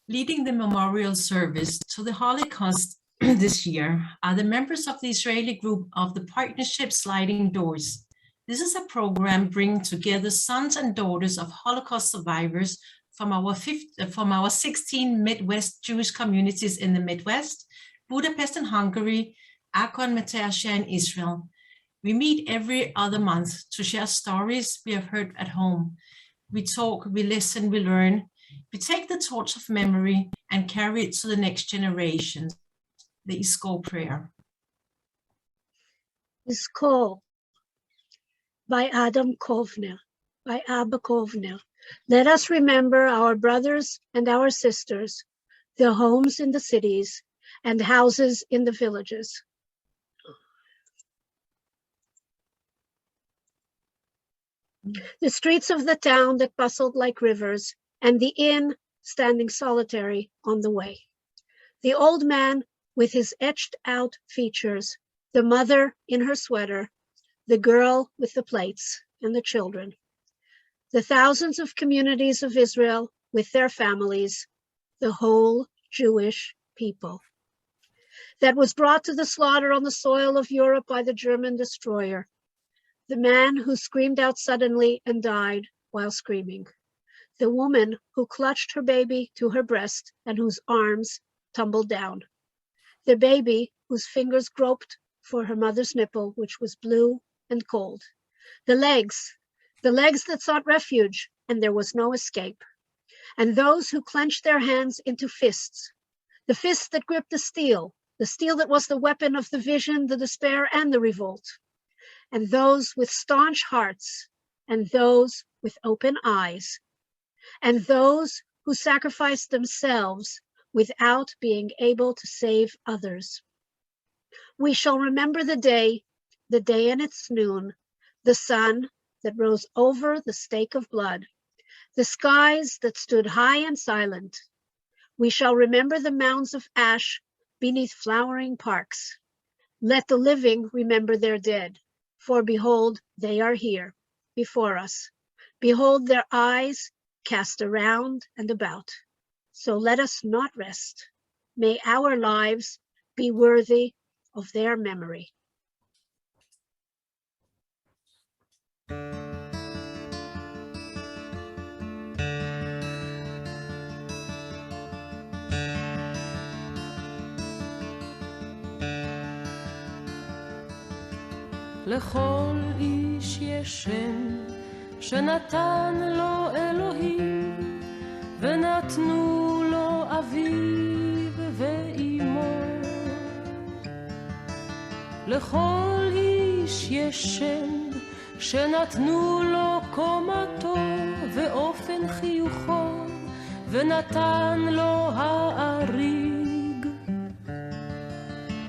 Leading the memorial service to the Holocaust this year are the members of the Israeli group of the Partnership Sliding Dors. This is a program bringing together sons and daughters of Holocaust survivors from our 16 Midwest Jewish communities in the Midwest, Budapest in Hungary, Akron, Metaxia in Israel. We meet every other month to share stories we have heard at home. We talk, we listen, we learn. We take the torch of memory and carry it to the next generation. The Iskol prayer. Iskol by Adam Kovner, by Abba Kovner. Let us remember our brothers and our sisters, their homes in the cities and houses in the villages. The streets of the town that bustled like rivers, and the inn standing solitary on the way. The old man with his etched out features, the mother in her sweater, the girl with the plates and the children. The thousands of communities of Israel with their families, the whole Jewish people. That was brought to the slaughter on the soil of Europe by the German destroyer. The man who screamed out suddenly and died while screaming. The woman who clutched her baby to her breast and whose arms tumbled down. The baby whose fingers groped for her mother's nipple, which was blue and cold. The legs that sought refuge, and there was no escape. And those who clenched their hands into fists, the fists that gripped the steel that was the weapon of the vision, the despair, and the revolt. And those with staunch hearts, and those with open eyes, and those who sacrificed themselves without being able to save others. We shall remember the day and its noon, the sun that rose over the stake of blood, the skies that stood high and silent. We shall remember the mounds of ash beneath flowering parks. Let the living remember their dead, for behold, they are here before us. Behold their eyes cast around and about. So let us not rest. May our lives be worthy of their memory. לכל איש יש שם שנתן לו אלוהים, ונתנו לו אביו ואימו. לכל איש יש שם שנתנו לו קומתו ואופן חיוכו, ונתן לו האריג.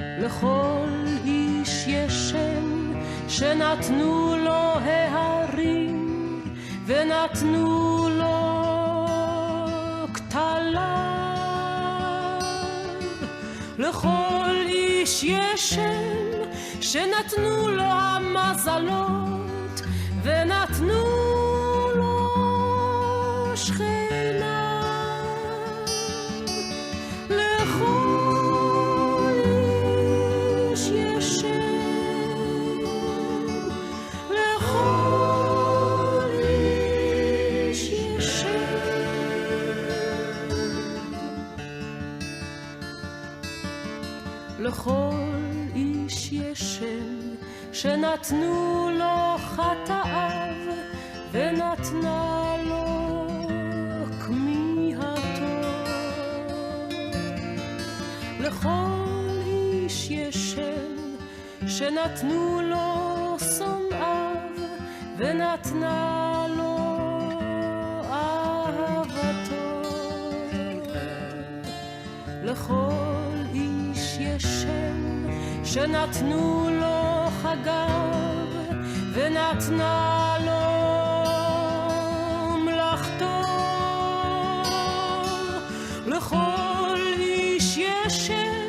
לכל איש יש שם שנתנו לו ההרים, ונתנו לו כתליו. לכל איש יש שם שנתנו לו המזלות, ונתנו לו שכינה. לכל איש יש שם, לכל איש יש שם. לכל איש יש שם שנתנו לו חטאיו, ונתנה לו כמיהתו. לכל איש יש שם שנתנו לו שונאיו, ונתנה לו אהבתו. לכל איש יש שם שנתנו לו חגיו, ונתנה לו מלאכתו. לכל איש יש שם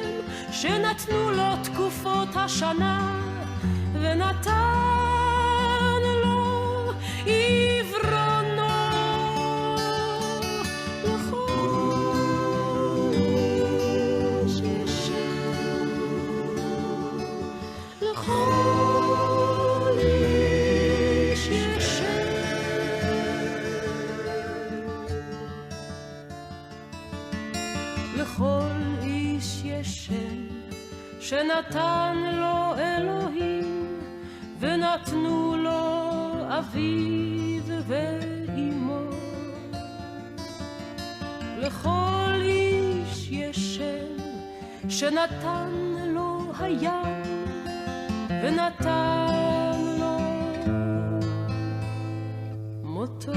שנתנו לו תקופות השנה, ונתן לו עברונו. לכל שנתן לו אלוהים, ונתנו לו אביו ואמו. לכל איש יש שם שנתן לו הים, ונתן לו מותו.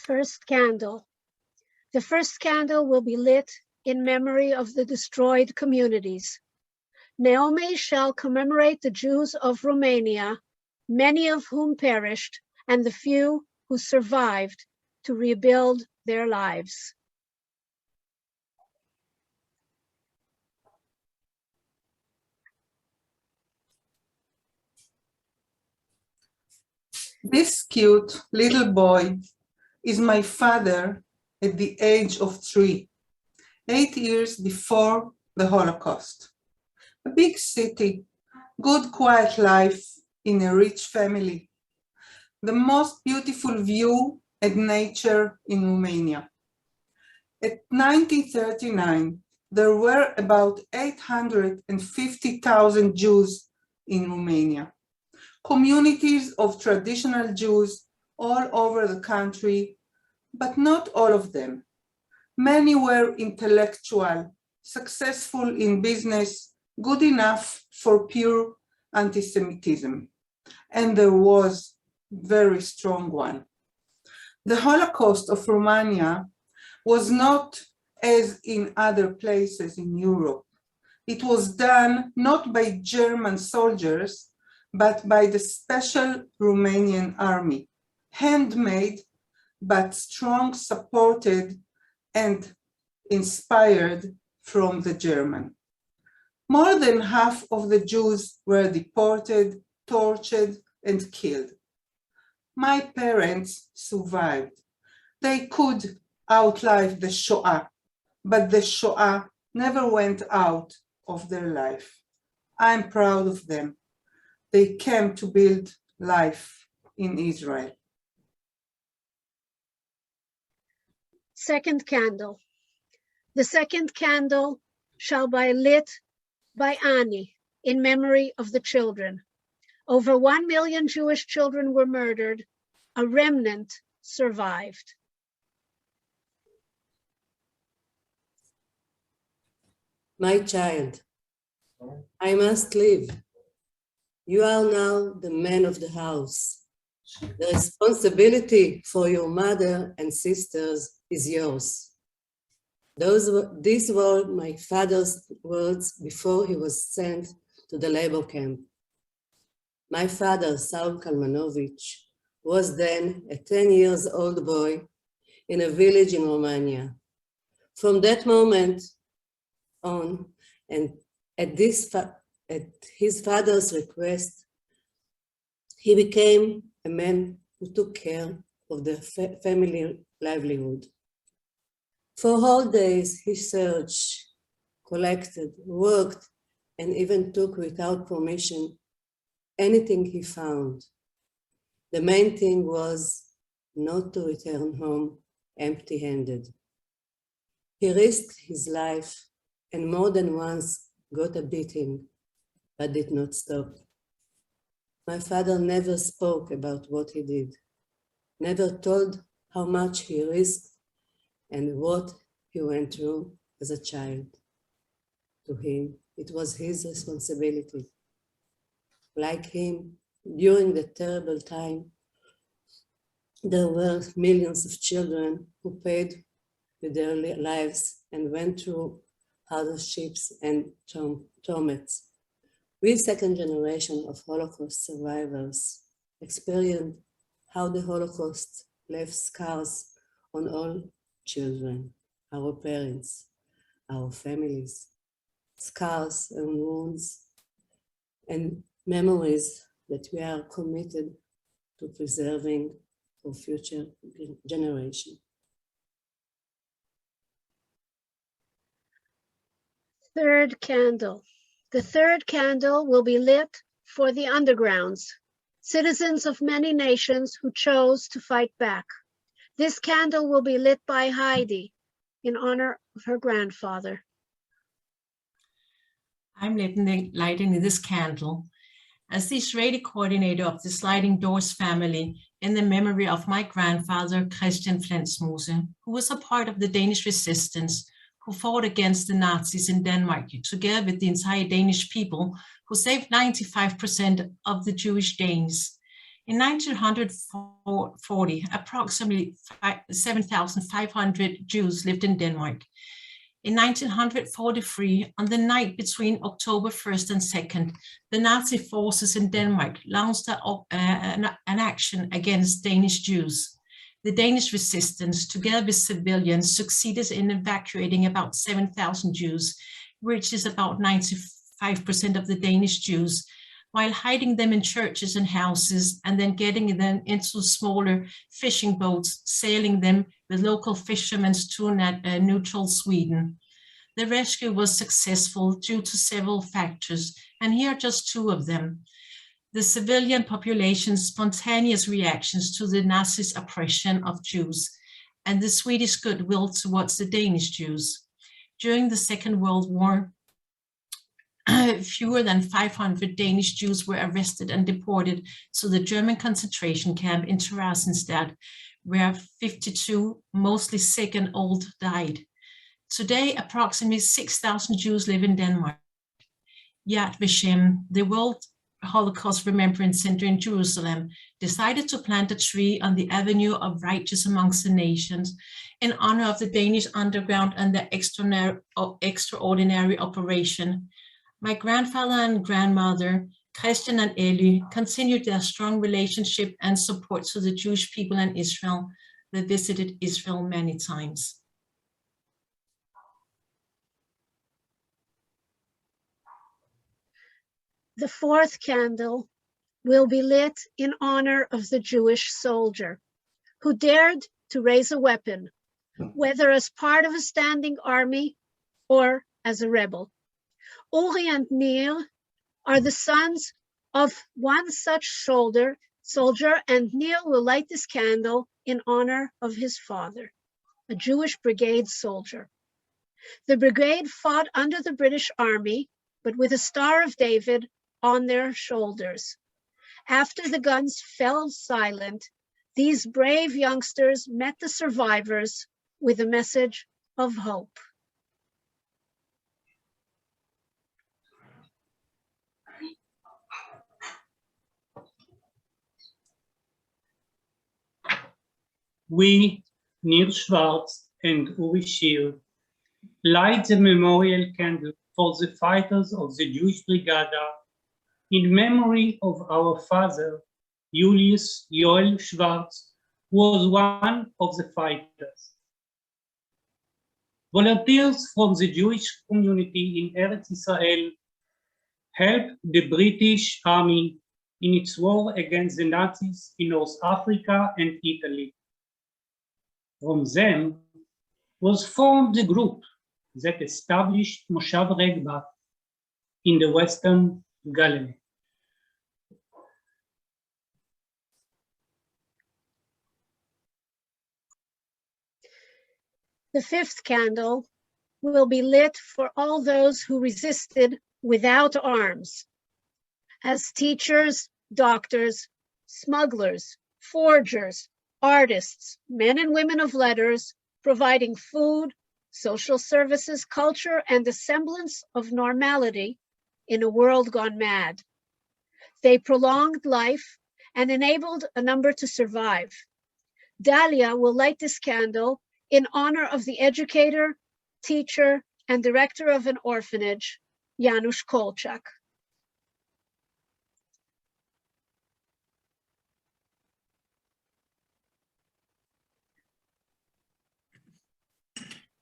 First candle. The first candle will be lit in memory of the destroyed communities. Naomi shall commemorate the Jews of Romania, many of whom perished, and the few who survived to rebuild their lives. This cute little boy is my father at the age of 3, 8 years before the Holocaust. A big city, good quiet life in a rich family. The most beautiful view and nature in Romania. At 1939, there were about 850,000 Jews in Romania. Communities of traditional Jews all over the country, but not all of them. Many were intellectual, successful in business, good enough for pure anti-Semitism. And there was a very strong one. The Holocaust of Romania was not as in other places in Europe. It was done not by German soldiers, but by the special Romanian army, handmade, but strong, supported and inspired from the German. More than half of the Jews were deported, tortured, and killed. My parents survived. They could outlive the Shoah, but the Shoah never went out of their life. I'm proud of them. They came to build life in Israel. Second candle. The second candle shall be lit by Ani in memory of the children. Over 1 million Jewish children were murdered. A remnant survived. My child, I must leave. You are now the man of the house. The responsibility for your mother and sisters is yours. These were my father's words before he was sent to the labor camp. My father, Saul Kalmanovich, was then a 10-year-old boy in a village in Romania. From that moment on, and at his father's request, he became a man who took care of the family livelihood. For whole days, he searched, collected, worked, and even took without permission anything he found. The main thing was not to return home empty-handed. He risked his life and more than once got a beating, but did not stop. My father never spoke about what he did, never told how much he risked and what he went through as a child. To him, it was his responsibility. Like him, during the terrible time, there were millions of children who paid with their lives and went through hardships and torments. We, second generation of Holocaust survivors, experienced how the Holocaust left scars on all children, our parents, our families, scars and wounds and memories that we are committed to preserving for future generations. Third candle. The third candle will be lit for the undergrounds, citizens of many nations who chose to fight back. This candle will be lit by Heidi in honor of her grandfather. I'm lighting this candle as the Israeli coordinator of the Sliding Dors family in the memory of my grandfather, Christian Flensmose, who was a part of the Danish resistance, who fought against the Nazis in Denmark, together with the entire Danish people, who saved 95% of the Jewish Danes. In 1940, approximately 7,500 Jews lived in Denmark. In 1943, on the night between October 1st and 2nd, the Nazi forces in Denmark launched an action against Danish Jews. The Danish resistance, together with civilians, succeeded in evacuating about 7,000 Jews, which is about 95% of the Danish Jews, while hiding them in churches and houses, and then getting them into smaller fishing boats, sailing them with local fishermen to neutral Sweden. The rescue was successful due to several factors, and here are just two of them. The civilian population's spontaneous reactions to the Nazis' oppression of Jews, and the Swedish goodwill towards the Danish Jews. During the Second World War, fewer than 500 Danish Jews were arrested and deported to the German concentration camp in Theresienstadt, where 52, mostly sick and old, died. Today, approximately 6,000 Jews live in Denmark. Yad Vashem, the World Holocaust Remembrance Center in Jerusalem, decided to plant a tree on the Avenue of Righteous Amongst the Nations in honor of the Danish underground and their extraordinary operation. My grandfather and grandmother, Christian and Eli, continued their strong relationship and support to the Jewish people in Israel. They visited Israel many times. The fourth candle will be lit in honor of the Jewish soldier who dared to raise a weapon, whether as part of a standing army or as a rebel. Uri and Nir are the sons of one such soldier, and Nir will light this candle in honor of his father, a Jewish brigade soldier. The brigade fought under the British Army, but with a Star of David on their shoulders. After the guns fell silent, these brave youngsters met the survivors with a message of hope. We, Nir Schwartz and Uri Shir, light the memorial candle for the fighters of the Jewish Brigada in memory of our father, Julius Joel Schwartz, who was one of the fighters. Volunteers from the Jewish community in Eretz Israel helped the British Army in its war against the Nazis in North Africa and Italy. From them was formed the group that established Moshav Regba in the Western Galilee. The fifth candle will be lit for all those who resisted without arms, as teachers, doctors, smugglers, forgers, artists, men and women of letters, providing food, social services, culture, and a semblance of normality in a world gone mad. They prolonged life and enabled a number to survive. Dalia will light this candle in honor of the educator, teacher, and director of an orphanage, Janusz Kolchak.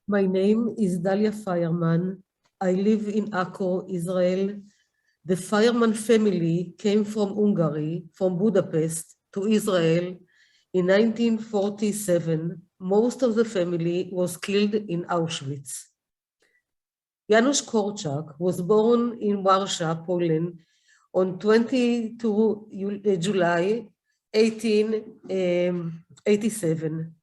My name is Dalia Fireman. I live in Akko, Israel. The Fireman family came from Hungary, from Budapest, to Israel in 1947. Most of the family was killed in Auschwitz. Janusz Korczak was born in Warsaw, Poland on 22 July 1887.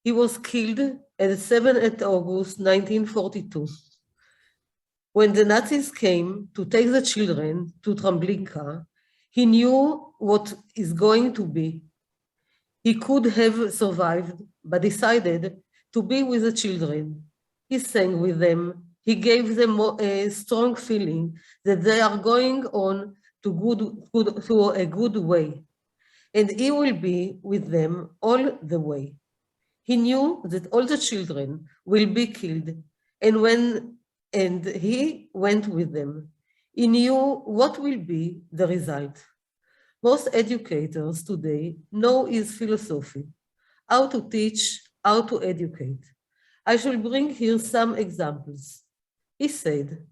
He was killed at 7 August 1942. When the Nazis came to take the children to Treblinka, he knew what is going to be. He could have survived, but decided to be with the children. He sang with them. He gave them a strong feeling that they are going on to a good way, and he will be with them all the way. He knew that all the children will be killed, and he went with them. He knew what will be the result. Most educators today know his philosophy, how to teach, how to educate. I shall bring here some examples. He said,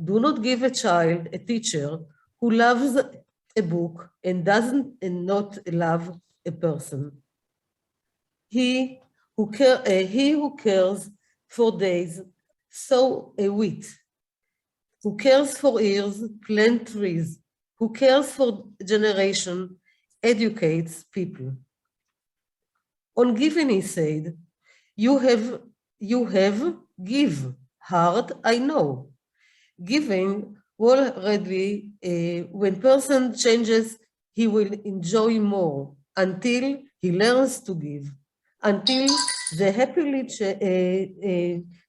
do not give a child a teacher who loves a book and not love a person. He who cares for days, sow a wheat. Who cares for ears, plant trees. Who cares for generation, educates people. On giving, he said, you have, give, heart, I know. Giving already, when person changes, he will enjoy more until he learns to give, until they happily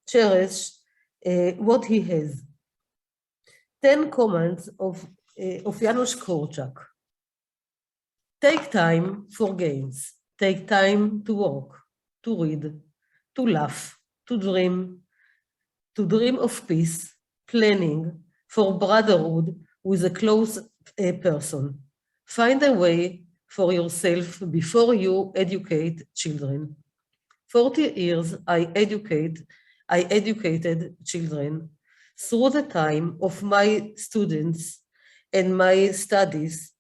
cherish what he has. 10 comments of Janusz Korczak. Take time for games. Take time to walk, to read, to laugh, to dream of peace, planning for brotherhood with a close person. Find a way for yourself before you educate children. 40 years I educated children. Through the time of my students and my studies,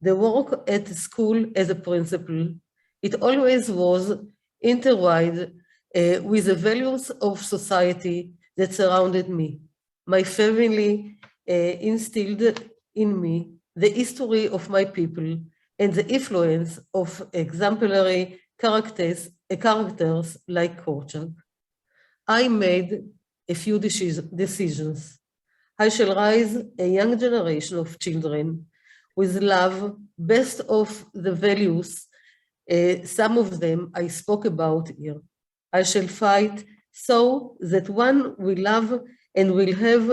the work at school as a principal, it always was intertwined with the values of society that surrounded me. My family instilled in me the history of my people and the influence of exemplary characters like Korczak. I made a few decisions. I shall raise a young generation of children with love, best of the values, some of them I spoke about here. I shall fight so that one will love and will have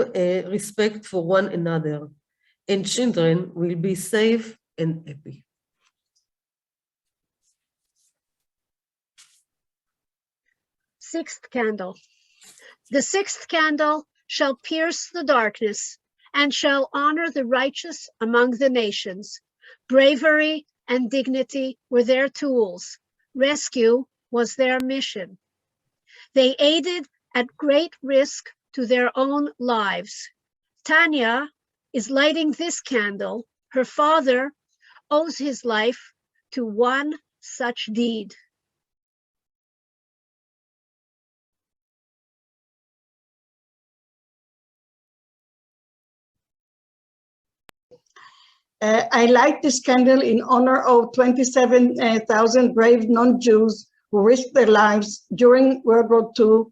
respect for one another, and children will be safe and happy. Sixth candle. The sixth candle shall pierce the darkness and shall honor the righteous among the nations. Bravery and dignity were their tools. Rescue was their mission. They aided at great risk to their own lives. Tanya is lighting this candle. Her father owes his life to one such deed. I light this candle in honor of 27,000 brave non-Jews who risked their lives during World War II,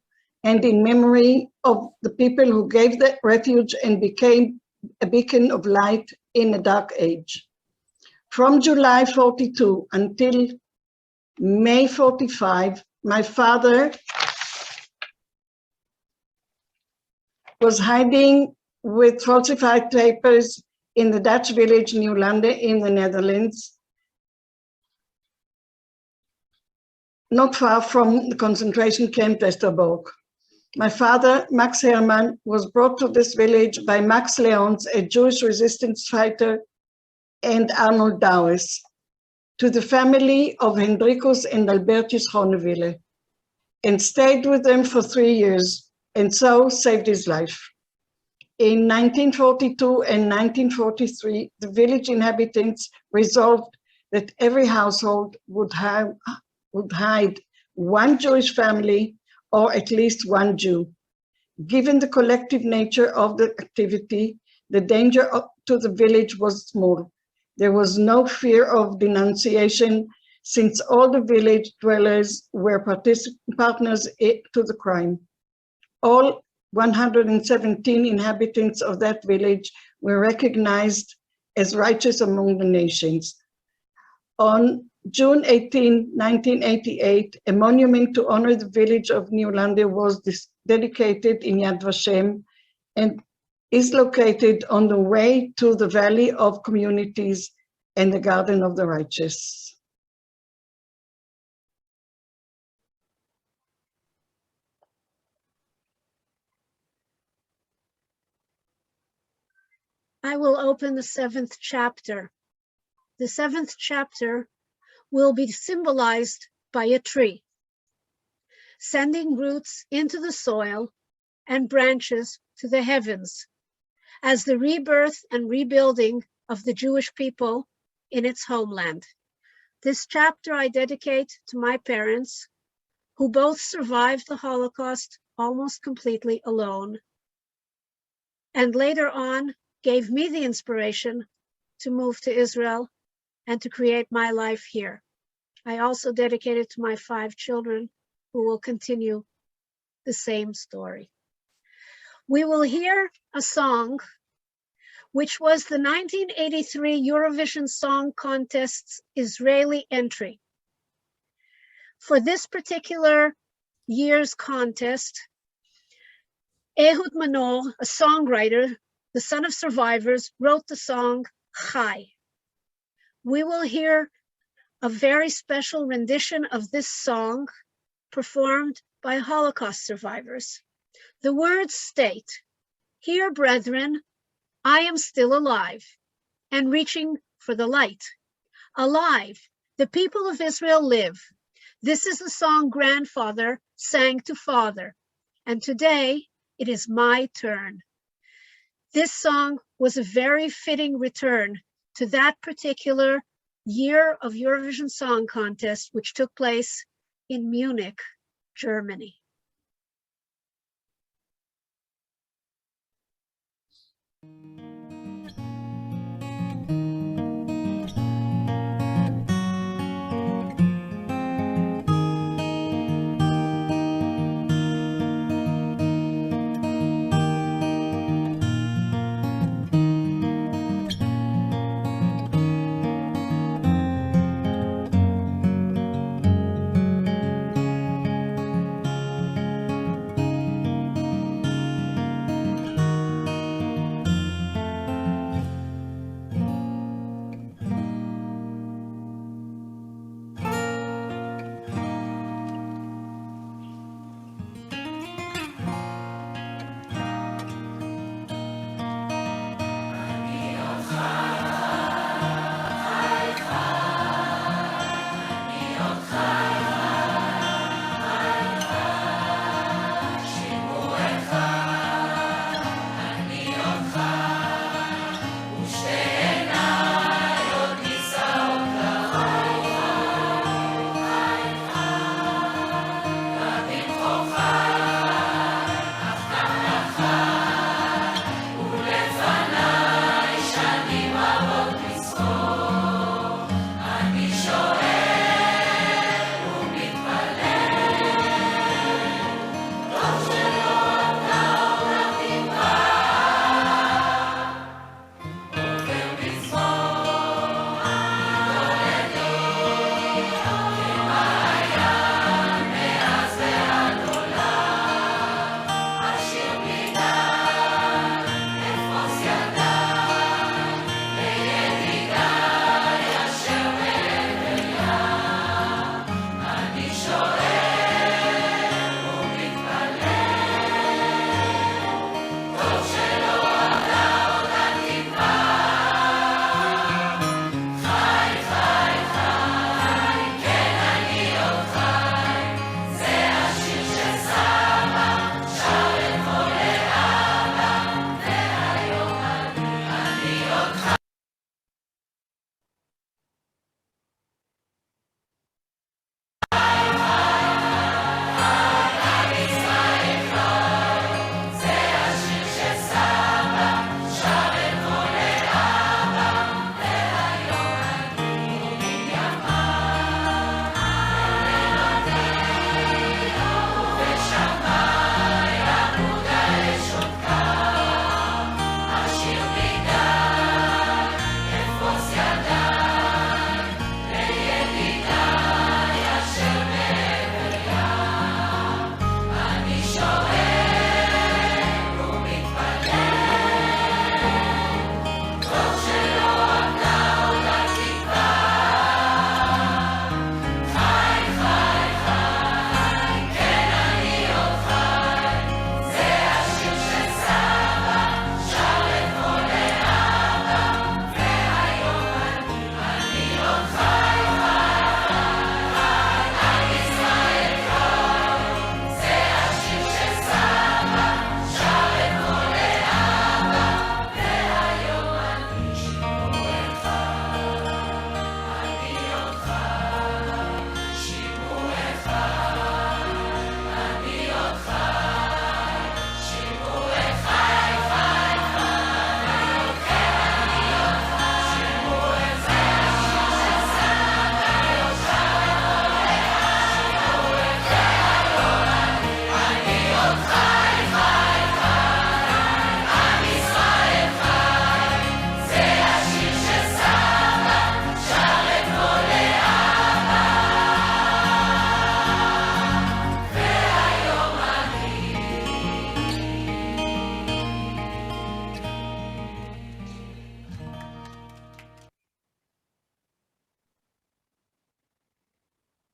and in memory of the people who gave the refuge and became a beacon of light in a dark age. From July 42 until May 45, my father was hiding with falsified papers in the Dutch village Nieuwlande in the Netherlands, not far from the concentration camp Westerbork. My father, Max Hermann, was brought to this village by Max Leons, a Jewish resistance fighter, and Arnold Douwes, to the family of Hendrikus and Albertus Gonewille, and stayed with them for 3 years, and so saved his life. In 1942 and 1943, the village inhabitants resolved that every household would hide one Jewish family or at least one Jew. Given the collective nature of the activity, the danger to the village was small. There was no fear of denunciation since all the village dwellers were partners to the crime. All 117 inhabitants of that village were recognized as righteous among the nations. On June 18, 1988, a monument to honor the village of Neulande was dedicated in Yad Vashem and is located on the way to the Valley of Communities and the Garden of the Righteous. I will open the 7th chapter. The 7th chapter will be symbolized by a tree, sending roots into the soil and branches to the heavens, as the rebirth and rebuilding of the Jewish people in its homeland. This chapter I dedicate to my parents, who both survived the Holocaust almost completely alone, and later on gave me the inspiration to move to Israel and to create my life here. I also dedicate it to my 5 children, who will continue the same story. We will hear a song which was the 1983 Eurovision Song Contest's Israeli entry. For this particular year's contest, Ehud Manor, a songwriter, the son of survivors, wrote the song Chai. We will hear a very special rendition of this song performed by Holocaust survivors. The words state, "Hear, brethren, I am still alive and reaching for the light. Alive, the people of Israel live. This is the song grandfather sang to father, and today it is my turn." This song was a very fitting return to that particular year of Eurovision Song Contest, which took place in Munich, Germany.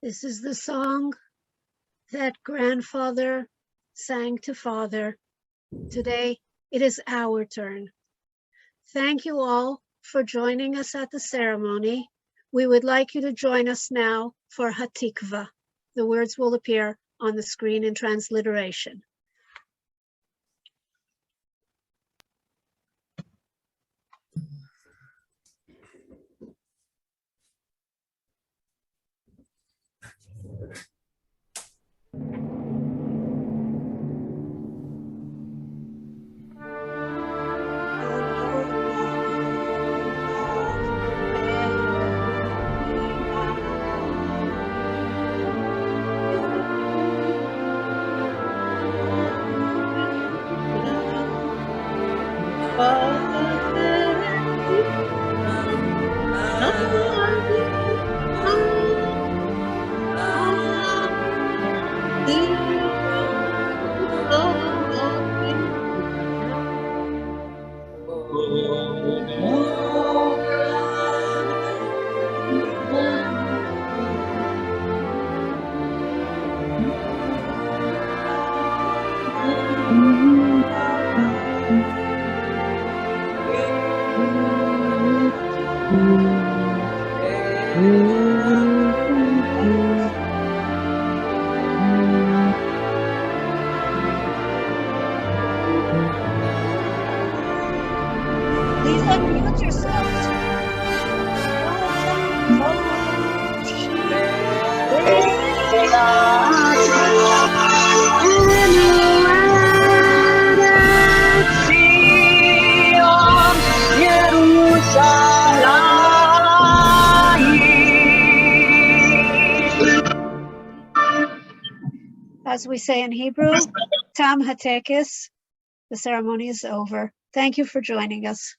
This is the song that grandfather sang to father. Today, it is our turn. Thank you all for joining us at the ceremony. We would like you to join us now for Hatikva. The words will appear on the screen in transliteration. Please unmute yourselves. As we say in Hebrew, Tam Hatekis, the ceremony is over. Thank you for joining us.